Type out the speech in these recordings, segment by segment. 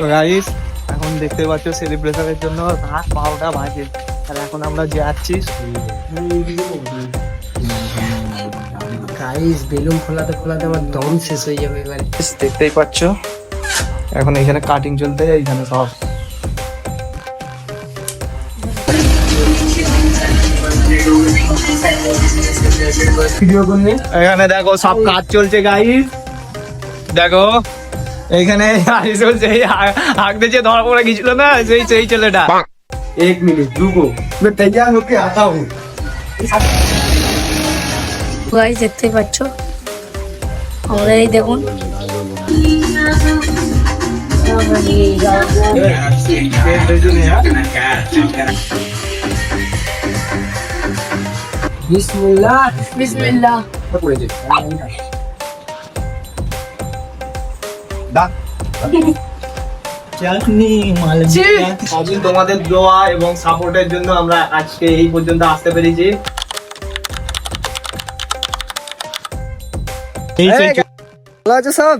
তো গাইস এখন দেখতে পাচ্ছ সেলিব্রেশনের জন্য রাত 12টা বাজে, আর এখন আমরা যাচ্ছি। গাইস বেলুন ফোলাতে ফোলাতে আমার দম শেষ হয়ে যাবে এবারে। দেখতেই পাচ্ছ এখন এখানে কাটিং চলতে, এইখানে সব এখানে দেখো সব কাজ চলছে গাইস। দেখো এইখানে চলছে, আগতে যে ধরা পড়ে গেছিল না সেই ছেলেটা। 1 मिनट रुको मैं तैयार होके आता हूँ। গাইস দেখতেই পাচ্ছ, আমাদের এই দেখুন बिस्मिल्लाह বিসমিল্লাহ। তোমাদের দোয়া এবং সাপোর্টের জন্য আমরা আজকে এই পর্যন্ত আসতে পেরেছি। ভালো আছো সব?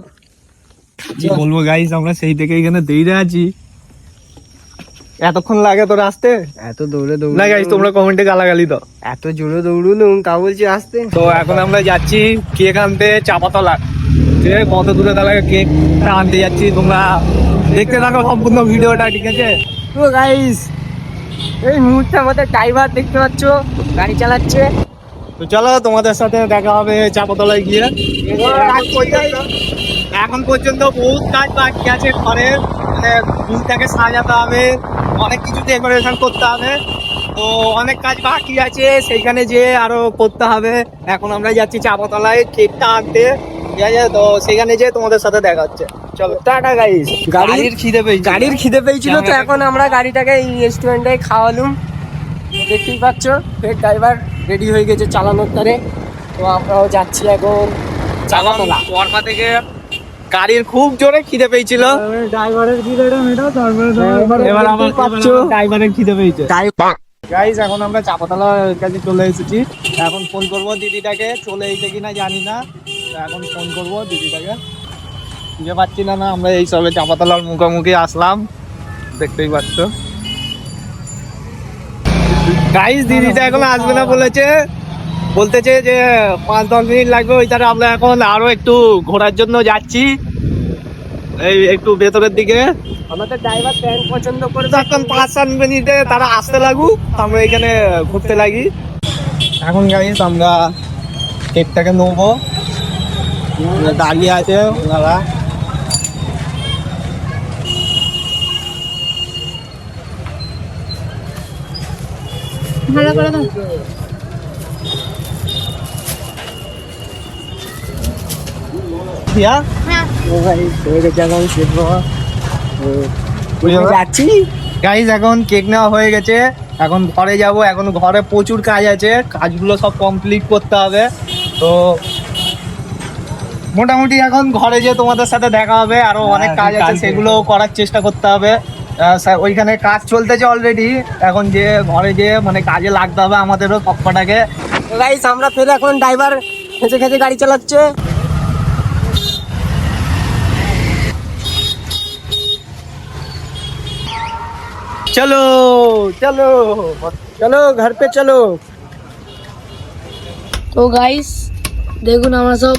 কি বলবো গাইস, আমরা সেই থেকে এখানে দেরিতে আছি। এতক্ষণ লাগে তোর আসতে? এত দৌড়ে দৌড়ে না গাইস, তোমরা কমেন্টে গালাগালি দাও। এত জোরে দৌড়ুলুম তা বলছি আসতে। তো এখন আমরা যাচ্ছি কেক আনতে চাপাতলা। কত দূরে দাঁড়ায় কেক আনতে যাচ্ছি, তোমরা দেখতে থাকো সম্পূর্ণ ভিডিওটা, ঠিক আছে? তো গাইস এই মুহূর্তে আমাদের ড্রাইভার দেখতে পাচ্ছ গাড়ি চালাচ্ছে। তো চলো তোমাদের সাথে দেখা হবে চাপাতলায় গিয়ে। এখন পর্যন্ত বহুত কাজ বাকি আছে ঘরের, মানে রুমটাকে সাজাতে হবে, অনেক কিছু ডেকোরেশন করতে হবে, তো অনেক কাজ বাকি আছে, সেইখানে যে আরো করতে হবে। এখন আমরা যাচ্ছি চাপাতলায় কেকটা আনতে, ঠিক আছে? তো সেখানে যে তোমাদের সাথে দেখা হচ্ছে। চলো টাটা গাইস। গাড়ির খিদে পেয়েছে, গাড়ির খিদে পেয়েছিল তো এখন আমরা গাড়িটাকে এই রেস্টুরেন্টে খাওয়ালুম। দেখতেই পাচ্ছ ফের ড্রাইভার রেডি হয়ে গেছে চালানোর তারে। তো আমরাও যাচ্ছি এখন চাপাতলা। বর্মা থেকে গাড়ির খুব জোরে খিদে পেয়েছিল, ড্রাইভারের খিদেটা মেটাও তারপরে এবার আমার ড্রাইভারের খিদে পেয়েছে। গাইস এখন আমরা চাপাতলার কাছে চলে এসেছি, এখন ফোন করব দিদিটাকে, চলে এসে কিনা জানি না। তো এখন ফোন করব দিদিটাকে, খুঁজে পাচ্ছি না। না আমরা এই সবে চাপাতলার মুখোমুখি আসলাম, দেখতেই পাচ্ছ। গাইস দিদিটা এখন আসবে না বলেছে, বলতেছে যে 5-10 মিনিট লাগবে। ওই তারা আমরা এখন আরো একটু ঘোরার জন্য যাচ্ছি, এই একটু ভেতরের দিকে। আমাদের ড্রাইভার প্যান্ট পছন্দ করে এখন 5-7 মিনিটে তারা আসতে লাগুক, আমরা এখানে ঘুরতে লাগি। এখন গাইস আমরা কেকটাকে নেবো, দাঁড়িয়ে আছে ওনারা। ভালো করে দাও। দিয়া হ্যাঁ যাচ্ছি। গাইস এখন কেক নেওয়া হয়ে গেছে, এখন ঘরে যাব। এখন ঘরে প্রচুর কাজ আছে, কাজগুলো সব কমপ্লিট করতে হবে। তো মোটামুটি এখন ঘরে যে তোমাদের সাথে দেখা হবে, আরো অনেক কাজ আছে, সেগুলো করার চেষ্টা করতে হবে। ওইখানে কাজ চলতেছে অলরেডি, এখন যে ঘরে যে মানে কাজে লাগতে হবে আমাদেরও সবকটাকে। তো গাইস আমরা ফের এখন ড্রাইভার খেঁচে খেঁচে গাড়ি চালাচ্ছে। চলো চলো চলো ঘর পে চলো। তো গাইস দেখুন আমরা সব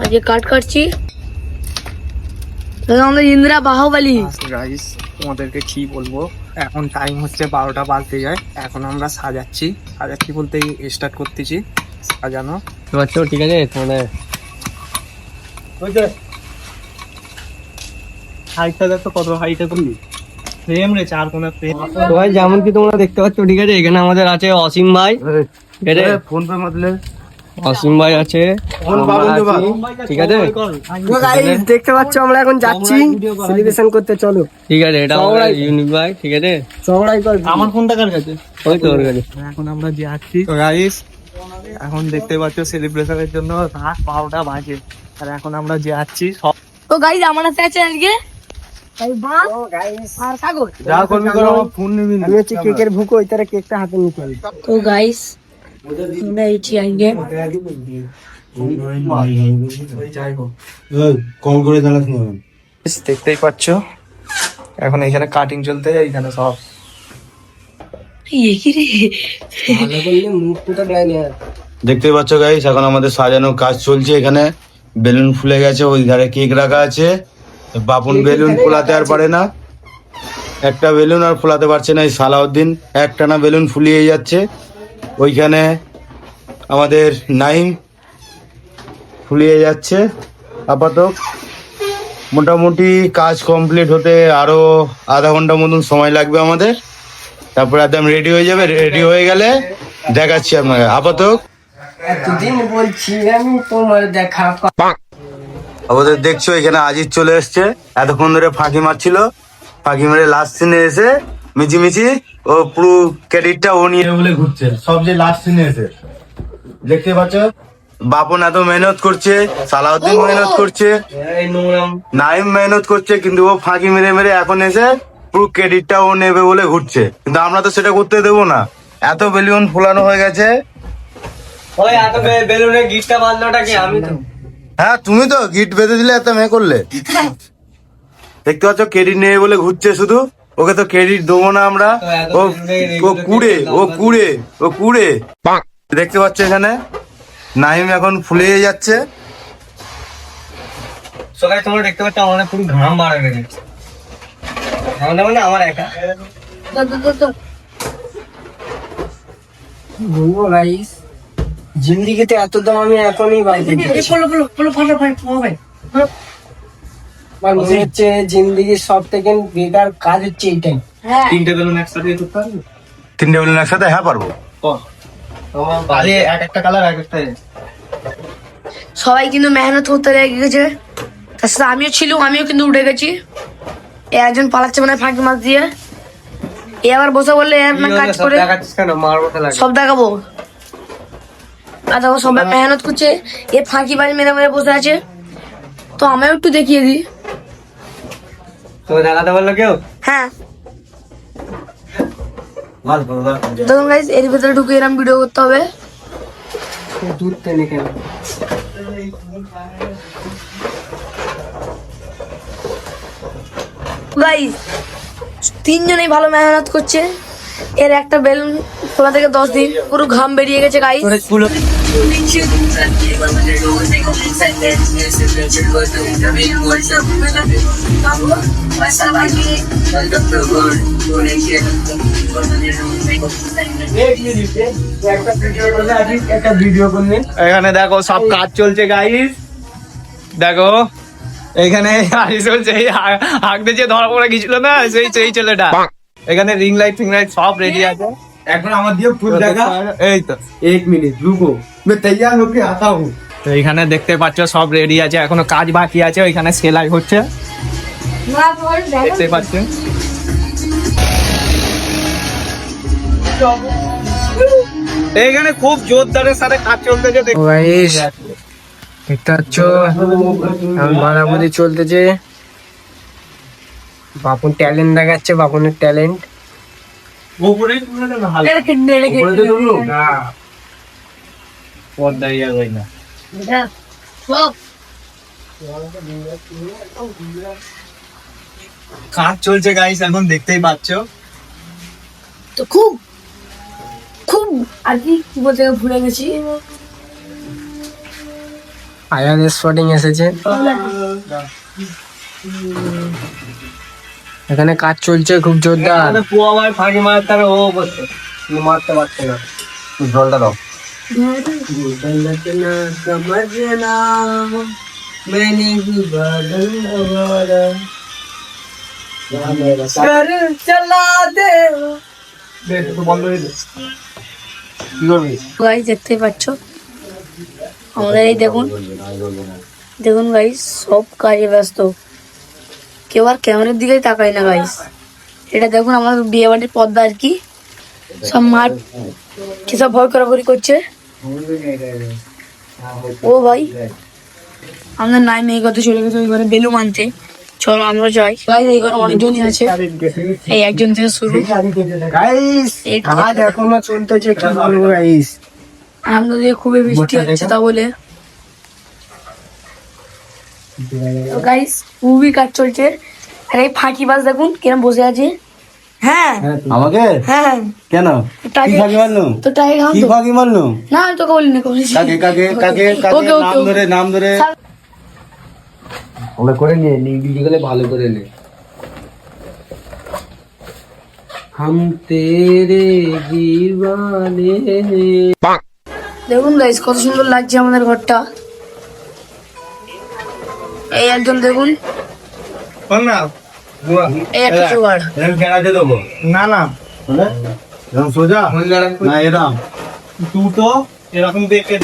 আজকে কাটছি। আমাদের ইন্দিরা বাহুবলী। গাইস তোমাদেরকে কি বলবো, এখন টাইম হচ্ছে 12টা বাজতে যায়। এখন আমরা সাজাচ্ছি বলতে স্টার্ট করতেছি সাজানো। ঠিক আছে তোমাদের হাইটটা দেখো কত হাইটে তুমি ফ্রেম রে, 4 কোণা ফ্রেম। তো ভাই যেমন কি তোমরা দেখতে পাচ্ছ, ঠিক আছে, এখানে আমাদের আছে অসীম ভাই, ঠিক আছে, ফোন পে মতলে অসীম ভাই আছে, ঠিক আছে। তো গাইস দেখতে পাচ্ছ আমরা এখন যাচ্ছি সেলিব্রেশন করতে, চলো। ঠিক আছে, এটা আমাদের ইউনিক ভাই, ঠিক আছে। চওড়াই কর। আমার ফোনটা কার কাছে? ওই তো ওর কাছে। এখন আমরা যাচ্ছি। তো গাইস এখন দেখতে পাচ্ছ সেলিব্রেশনের জন্য রাত 12টা বাজে, আর এখন আমরা যাচ্ছি সব। তো গাইস আমার সাথে আছে আজকে আর কাগজ। যা করবি করো, আমার ফোন নিবি না। আমি হচ্ছে কেকের ভুকো, ওই তারা কেকটা হাতে নিতে হবে। তো গাইস আমরা এইছি আজকে কল করে জানাস না। দেখতেই পাচ্ছ এখন এইখানে কাটিং চলতে এইখানে সব কি রে ভালো করলে মুখটা দেয় না। দেখতে পাচ্ছ গাইস, এখন আমাদের সাজানোর কাজ চলছে। এখানে বেলুন ফুলে গেছে, ওই ধারে কেক রাখা আছে। বাপন বেলুন ফোলাতে আর পারে না, একটা বেলুন আর ফোলাতে পারছে না। এই সালাউদ্দিন একটানা বেলুন ফুলিয়ে যাচ্ছে। ওইখানে আমাদের নাইম ফুলিয়ে যাচ্ছে। আপাতত মোটামুটি কাজ কমপ্লিট হতে আরো আধা ঘন্টা মতন সময় লাগবে আমাদের। তারপরে একদম রেডি হয়ে যাবে। রেডি হয়ে গেলে দেখাচ্ছি আপনাকে। আপাতত এতদিন বলছি আমি তোমার দেখা আমাদের দেখছো এখানে আজিজ চলে এসছে। এতক্ষণ ধরে ফাঁকি মারছিল, ফাঁকি মেরে লাস্ট সিনে এসে মিছিমিছি ও পুরো ক্রেডিটটা ও নিয়ে বলে ঘুরছে। সব যে লাস্ট সিনে এসে দেখতে পাচ্ছ, বাপন এত মেহনত করছে, সালাউদ্দিন মেহনত করছে, নাইম মেহনত করছে, কিন্তু ও ফাঁকি মেরে মেরে এখন এসে পুরো ক্রেডিটটা ও নেবে বলে ঘুরছে। কিন্তু আমরা তো সেটা করতে দেবো না। এত বেলুন ফোলানো হয়ে গেছে। ওই এত বেলুনে গিফটটা বাঁধলোটা কি? আমি তো হ্যাঁ, তুমি তো গিট বেঁধে দিলে, এত মেয়ে করলে। দেখতে পাচ্ছ ক্রেডিট নেবে বলে ঘুরছে শুধু। ওকে তো ক্রেডিট দেবো না আমরা। ও ও কুড়ে ও কুড়ে ও কুড়ে দেখতে পাচ্ছ এখানে নাইম এখন ফুলে যাচ্ছে। সবাই তোমরা দেখতে পাচ্ছ আমাদের পুরো ঘাম বার হয়ে গেছে। ঘামটা মানে আমার একা বলবো গাইস, জিন্দিগিতে এত দাম আমি এখনই বাইরে আমার মনে হচ্ছে জিন্দিগির সব থেকে বেকার কাজ হচ্ছে এইটাই। তিনটে বেলুন একসাথে করতে পারবে? তিনটে বেলুন একসাথে? হ্যাঁ পারবো। আরে এক একটা কালার এক একটা। সবাই কিন্তু মেহনত করতে লেগে গেছে, তার সাথে আমিও ছিল, আমিও কিন্তু উঠে গেছি। এ একজন পালাচ্ছে মানে ফাঁকি মাছ দিয়ে, এ আবার বসে বললে কাজ করে দেখাচ্ছিস কেন? মারবো লাগে। সব দেখাবো। আর দেখো সবাই মেহনত করছে, এ ফাঁকি বাজি মেরে মেরে বসে আছে। তো আমিও একটু দেখিয়ে দিই। তুমি দেখাতে বললো কেউ? হ্যাঁ দেখুন গাইস, এর ভিতরে ঢুকে এরকম ভিডিও করতে হবে। দুধ টেনে কেন? গাইস তিনজনেই ভালো মেহনত করছে। এর একটা বেলুন খোলা থেকে 10 দিন পুরো ঘাম বেরিয়ে গেছে গাইস। একটা ভিডিও করলেন। এখানে দেখো সব কাজ চলছে গাইস। দেখো এখানে চলছে, হাঁক দিয়ে ধরা পড়ে গেছিল না সেই ছেলেটা। এখানে রিং লাইট ফিং লাইট সব রেডি আছে। এখন আমার দিয়ে ফুল দেখা। এই তো 1 মিনিট রুকো, मैं तैयार होके आता हूँ। তো এখানে দেখতে পাচ্ছ সব রেডি আছে, এখনো কাজ বাকি আছে। ওইখানে সেলাই হচ্ছে, দেখতে পাচ্ছেন। এইখানে খুব জোরদারের সাথে কাজ চলতেছে। গাইস দেখতে পাচ্ছ এখন বানাবুদি চলতেছে। বাপন ট্যালেন্ট দেখাচ্ছে, বাপনের ট্যালেন্ট। কাজ চলছে গাইস, এখন দেখতেই পাচ্ছ। তো খুব খুব আর কি বলতে ভুলে গেছি। আয়ান স্পটিং এসেছে। এখানে কাজ চলছে খুব জোরদার। পুয়া ভাই ফাঁকি মারতে হবে, ও বলছে মারতে পারছে না। জলটা দাও। গাইস দেখতে পাচ্ছ আমাদের এই দেখুন দেখুন গাইস, সব কাজে ব্যস্ত, কেউ আর ক্যামেরার দিকেই তাকায় না গাইস। এটা দেখুন আমাদের বিয়ে বাড়ির পর্দা আর কি। সব মাঠ কি সব ভয় করাকরি করছে। ও ভাই আমাদের নাই মেয়ে কথা চলে গেছে ওই ঘরে বেলুন আনতে। চলো আমরা যাই গাইস, এই ঘরে অনেকজনই আছে। এই একজন থেকে শুরু। গাইস এই কাজ এখনো চলতেছে, কি বলবো গাইস। আমাদের খুবই বৃষ্টি হচ্ছে তা বলে গাইস খুবই কাজ চলছে। আর এই ফাঁকিবাজ দেখুন কিরম বসে আছে। হ্যাঁ আমাকে হ্যাঁ কেন টাকে কি ফাঁকি মারলো তো টাকে খাও কি তো। ফাঁকি মারলো না আমি তোকে বলিনি বলেছি। কাকে কাকে কাকে কাকে ওকে, ওকে, নাম ওকে। ধরে নাম ধরে আমরা করে নিয়ে ভিডিও গেলে ভালো করে নে। হাম তেরে দিওয়ানে। দেখুন গাইস কত সুন্দর লাগছে আমাদের ঘরটা। এই একজন দেখুন, শোন না এই একটা জোগাড়। এরকম কেনাতে দেবো না না এরকম সোজা না এরকম তুই তো এরকম দেখে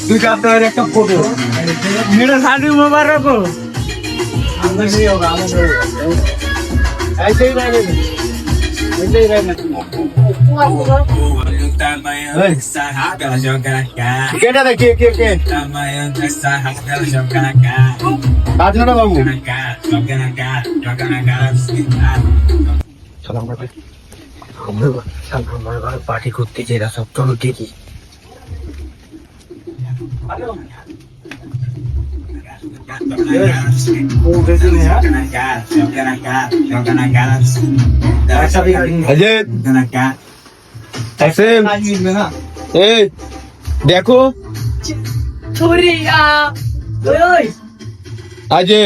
দুই কাপড়ের একটা ফটো मेरा शादी मुबारक हो। अंदर नहीं होगा ऐसे ही रहेगा ऐसे ही रहेगा কেটা দে কে কে কে রাজনারা বাবু পার্টি করতে যেটা সব চলো দেখি। अजय ऐसे ए देखो अजय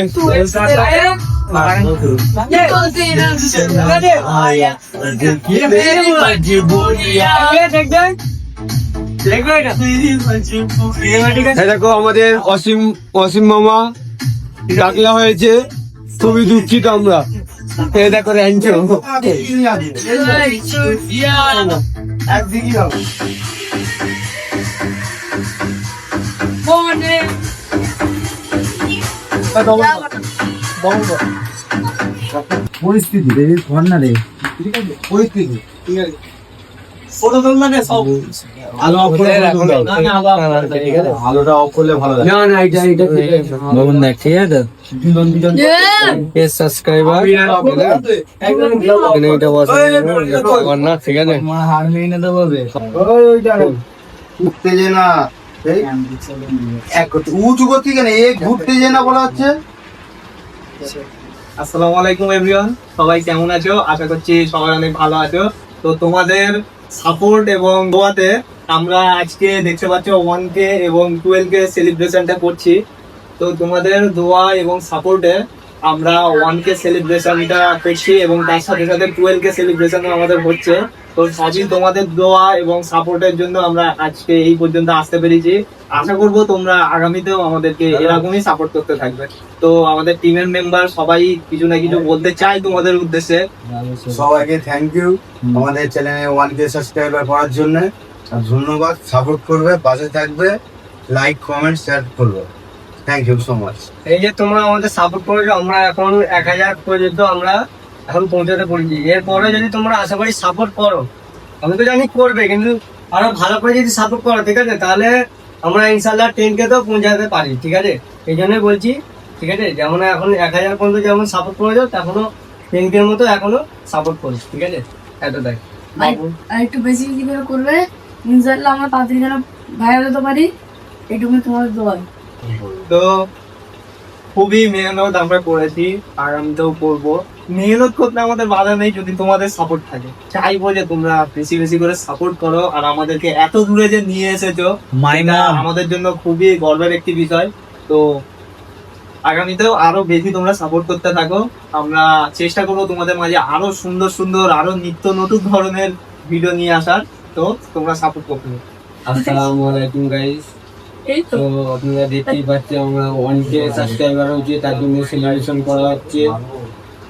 দেখো আমাদের অসীম অসীম মামা ডাকলা হয়েছে, খুবই দুঃখিত আমরা। এ দেখো র্যাঞ্চো পরিস্থিতি রে ঘর না রে পরিস্থিতি ঠিক আছে আলো অফ করে আলোটা অফ করলে ভালো লাগে। না না এটা এটা বলুন না ঠিক আছে কে সাবস্ক্রাইবার এটা বসে না ঠিক আছে হার মেনে দেব ঘুরতে যে না উঁচু করতে কেন এ ঘুরতে যে না বলা হচ্ছে। আসসালামু আলাইকুম এভরিওয়ান, সবাই কেমন আছো? আশা করছি সবাই অনেক ভালো আছো। তো তোমাদের সাপোর্ট এবং দোয়াতে আমরা আজকে দেখতে পাচ্ছ 1K এবং 12K সেলিব্রেশনটা করছি। তো তোমাদের দোয়া এবং সাপোর্টে আমরা 1K সেলিব্রেশনটা করছি এবং তার সাথে সাথে 12K সেলিব্রেশনও আমাদের হচ্ছে। তো সবই তোমাদের দোয়া এবং সাপোর্টের জন্য আমরা আজকে এই পর্যন্ত আসতে পেরেছি। আশা করব তোমরা আগামীতেও আমাদেরকে এরকমই সাপোর্ট করতে থাকবে। তো আমাদের টিমের মেম্বার সবাই কিছু না কিছু বলতে চাই তোমাদের উদ্দেশ্যে। সবাইকে থ্যাংক ইউ আমাদের চ্যানেলে 1K সাবস্ক্রাইবার করার জন্য, আর ধন্যবাদ। সাপোর্ট করবে, পাশে থাকবে, লাইক কমেন্ট শেয়ার করবে। Thank you so much. এই যে তোমরা আমাদের সাপোর্ট করেছো, আমরা এখন 1000 পর্যন্ত আমরা এখন পৌঁছাতে পেরেছি। এরপরে যদি তোমরা আশা করি সাপোর্ট করো, আমি তো জানি করবে, কিন্তু আরো ভালো করে যদি সাপোর্ট করো ঠিক আছে, তাহলে আমরা ইনশাল্লাহ 10K তো পৌঁছাতে পারি ঠিক আছে। এই জন্যই বলছি ঠিক আছে, যেমন এখন 1000 পর্যন্ত যেমন সাপোর্ট করেছো তেমনও 10K মতো এখনো সাপোর্ট করিস ঠিক আছে, এতটাই। আর একটু বেশি বেশি করে করবে, ইনশাআল্লাহ আমরা তাড়াতাড়ি যেন ভাইরাল হতে পারি, এইটুকু তোমাদের দোয়া। তো খুবই মেহনত আমরা করেছি, আগামীতেও করবো। মেহনত করতে আমাদের বাধা নেই যদি তোমাদের সাপোর্ট থাকে। চাইবো যে তোমরা বেশি বেশি করে সাপোর্ট করো, আর আমাদেরকে এত দূরে যে নিয়ে এসেছো এটা আমাদের জন্য খুবই গর্বের একটি বিষয়। তো আগামীতেও আরো বেশি তোমরা সাপোর্ট করতে থাকো। আমরা চেষ্টা করবো তোমাদের মাঝে আরো সুন্দর সুন্দর আরো নিত্য নতুন ধরনের ভিডিও নিয়ে আসার। তো তোমরা সাপোর্ট করতে থাকো। আসসালামু আলাইকুম গাইস। এই তো তো আপনারা দেখতেই পাচ্ছেন আমরা 1K সাবস্ক্রাইবার হচ্ছে, তার জন্য সেলিব্রেশন করা হচ্ছে।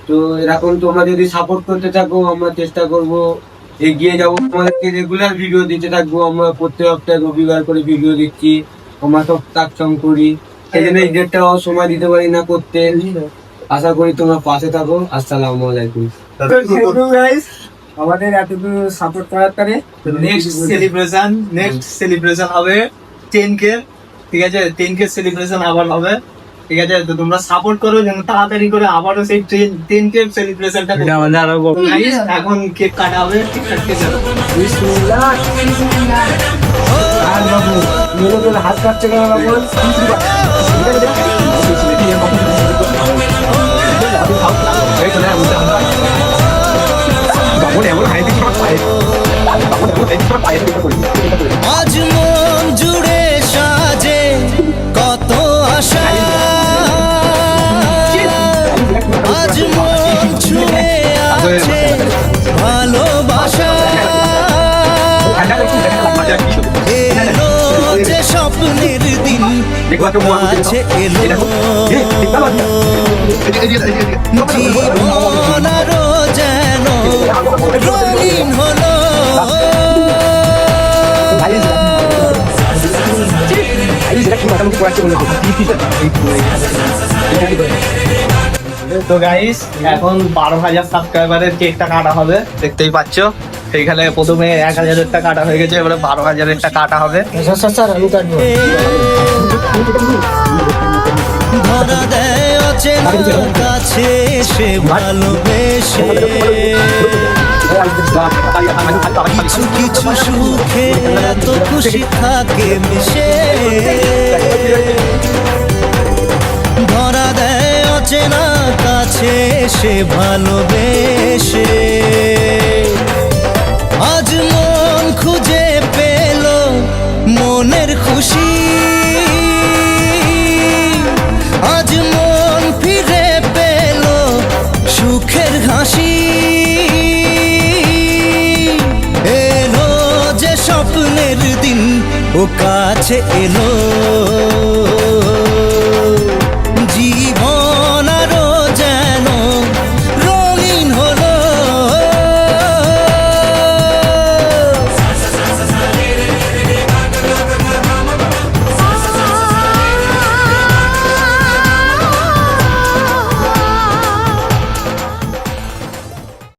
তো এরকম তোমরা যদি সাপোর্ট করতে থাকো, আমরা চেষ্টা করব এগিয়ে যাবো, আমাদেরকে রেগুলার ভিডিও দিতে থাকবো। আমরা প্রত্যেক সপ্তাহে রবিবার করে ভিডিও দিচ্ছি, আমরা সব কাজ করি, সেই জন্য এই ডেটটাও সময় দিতে পারি না করতে। আশা করি তোমরা পাশে থাকো। আসসালামু আলাইকুম। আমাদের এতটুকু সাপোর্ট করার পরে নেক্সট সেলিব্রেশন হবে 10K, ঠিক আছে? 10K সেলিব্রেশন আবার হবে। ঠিক আছে, তো তোমরা সাপোর্ট করো যেন তাড়াতাড়ি করে আবারও সেই 10K সেলিব্রেশনটা করতে Guys, এখন কেক কাটা হবে ঠিকঠাক কেক বিসমিল্লাহ। আর বাবু মেরে তোর হাত কাটছে কেন বাবু? আজ মন জুড়ে সাজে কত আশা, আজ মন ছুঁয়ে আছে ভালোবাসা, এলো যে স্বপ্নের দিন আছে এলো, জীবন আরো যেন রঙিন হলো। তো গাইস এখন 12,000 সাবস্ক্রাইবারের কেকটা কাটা হবে, দেখতেই পাচ্ছ। এইখানে প্রথমে 1,000-এরটা কাটা হয়ে গেছে, এবারে 12,000-এরটা কাটা হবে। ধরা দেয় অচেনার কাছে সে ভালোবেসে, কিছু কিছু সুখে এত খুশি থাকে মিশে, ধরা দেয় অচেনা কাছে সে ভালোবেসে, আজ মন খুঁজে পেল মনের খুশি, আজ মন ফিরে পেল সুখের হাসি, এলো যে স্বপ্নের দিন ও কাছে এলো।